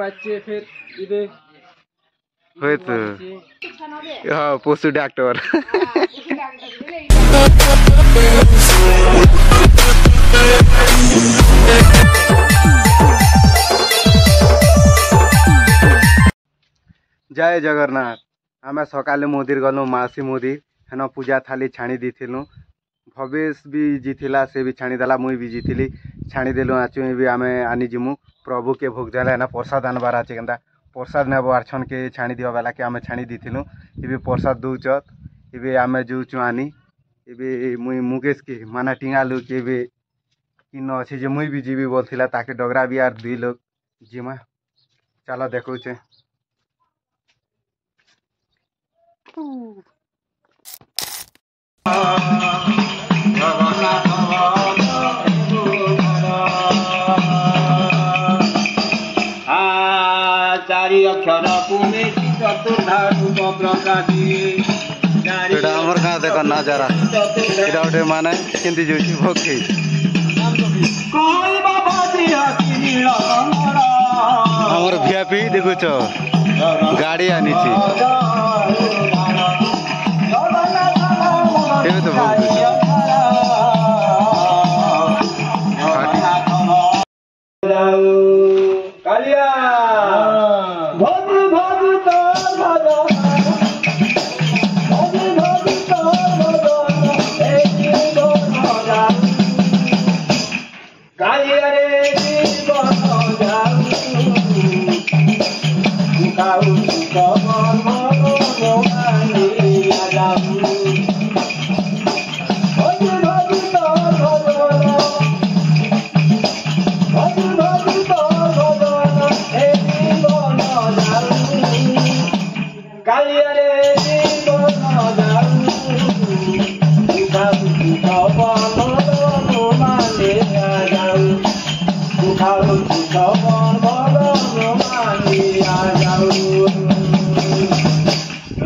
बाच्चे फिर इधर होय तो हाँ पशु डॉक्टर जय जगन्नाथ आम सकाले मंदिर गलु मासी मंदिर हेन पूजा थाली छाणी दीलु भवेश भी जीला से भी छाणीदेला मुई भी जीती छाणीदेलु आचु भी आम आनी जिमु प्रभु के भोग देला है प्रसाद आनबार अच्छे के प्रसाद नेबार छन के छाणी दिवा बेला के आम छाणी दीलु ये प्रसाद दौचत ये आम जोचु आनी ये मुई मुकेश के माना टिंगालु के किन अच्छे जे मुई भी जीवी बोलता ताके डगरा भी यार 2 लोग जिमा चलो देखुचे चारि अक्षर पुमे चतुर्धा रूप प्रकाशी हमर कहाँ देख नजारा इटा गोटे माने केंती जोची भक्ति हमर वीआईपी देखुच गाड़ी आनी तो कालिया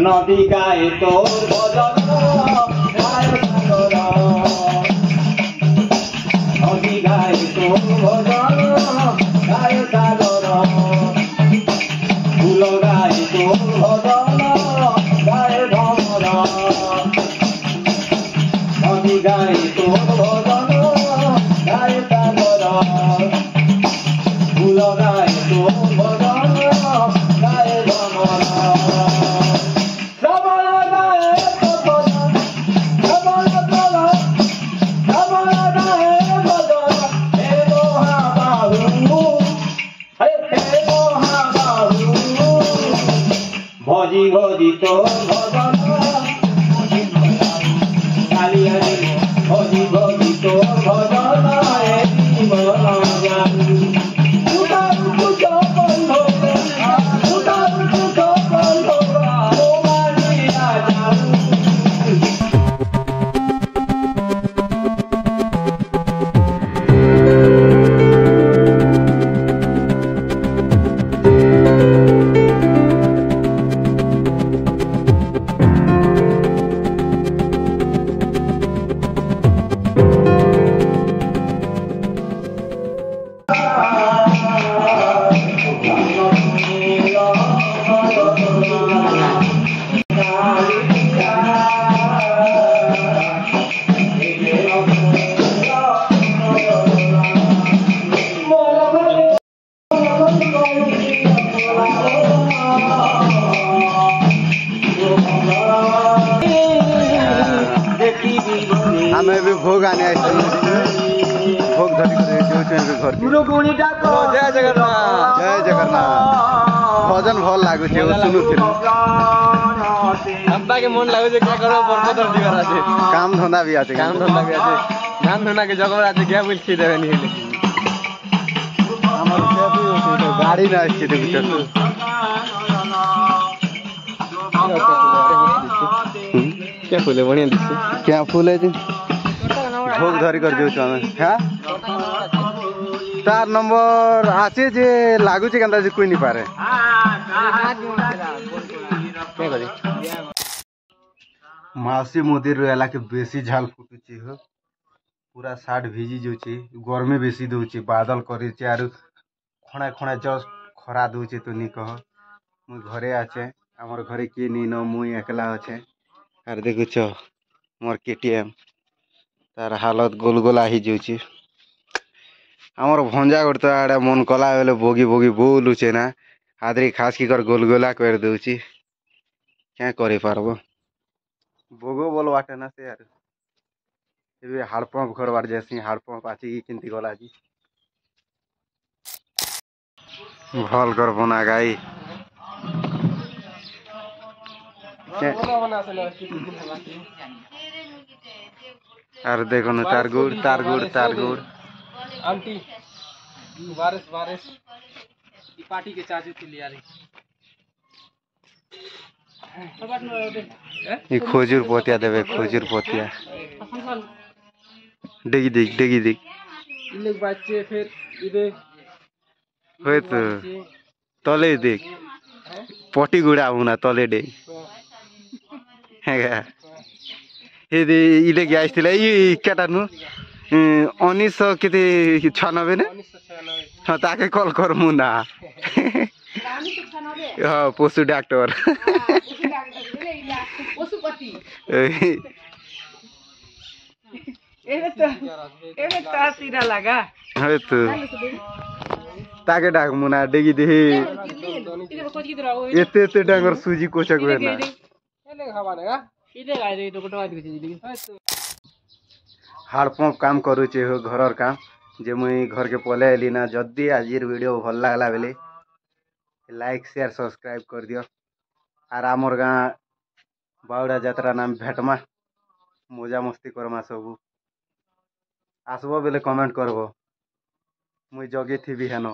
नदी गाए तो नदी गाए तो गाय सागर फूल गाए तो गाय भमर नदी गाए तो गाय सागर फूल गाए तो गाय भमर भजी भजी तो भजन कालिया भजी भजी तो भजन आमे भी भोग आने भोग धरी घर जय जगन्नाथ जय जगन्नाथ भजन भल लागु सुनुथिल अब्बा के मन लागु क्या करो बरकतर दिवार আছে काम धंधा भी আছে काम धंधा भी আছে ধান ধন্दा के जगह আছে क्या बोल छी देबे नहीं हमर गाड़ी ना আছে देखु क्या फूल है बढ़िया दिखছে क्या फूल है भोग धरी कर जो हमें हाँ 4 नंबर आचे जे लागु छे कंदा कोई नहीं पारे क्या करे मासी मोदी रहला के बेसी झाल फुटुची हो पूरा साठ भिजी जोची गर्मी बेसी दोची बादल करी आरु खणा खणा जस्ट ଖରା ଦଉଛେ ତୁ ନି କହ ମୁଇଁ ଘରେ ଅଛେ ଆମର ଘରେ କିଏ ନି ନ ମୁଇଁ ଏକଲା ଅଛେ ଆର୍ ଦେଖୁଛ ମୋର KTM ତାର ହାଲତ ଗୋଲଗୋଲା ହେଇଯାଉଛି ଆମର ଭଞ୍ଜା ଗୋଟେ ତ ଆଡ଼େ ମନ କଲା ବେଲେ ବଗି ବଗି ବୁଲୁଛେ ନା ଆଦରି ଖାସ କି କର ଗୋଲଗୋଲା କରିଦଉଛି क्या କରିପାରବ ବୋଗ ବୋଲ ବାଟେ ନା ସେ ଆରୁ ଏବେ ହାଡ଼ ପମ୍ପ କରବାର ଯାସି ହାଡ଼ ପମ୍ପ ଆସିକି କେମିତି ଗଲା ଆଜି ଭଲ କରବ ନା ଗାଈ ଆର ଦେଖୁନ ତାର ଗୁଡ଼ ତାର ଗୁଡ଼ ତାର गुड़ आंटी बारिश बारिश ई पार्टी के चाची थी यार ये खोजूर पोतिया देवे खोजूर पोतिया डेगी देख डेगी देख इले बच्चे फिर इधर होय तो तले देख पटी गुड़ा हुना तले डे हेगा हे इले के आइथिला ई केटानु 1900 केते 96 ने 1996 हां ताके कॉल कर मुना हां पशु डॉक्टर पशुपति सीधा लगा है तो ताके डाक मुना डेगी दे एते एते डांगर सूजी कोचक वेना एले खावानेगा इदे गाय दे तो कटवा दे जी हार्ड पंप काम करूचे हो घरर काम जे मुई घर के पले आइली ना जदी आजिर वीडियो भल लागला बेले लाइक शेयर सब्सक्राइब कर दियो आर आमर गाँ बाउड़ा यात्रा नाम भेटमा मजा मस्ती करमा सबू आसबो बेले कमेंट करबो मुई जगे थी भी हेनो।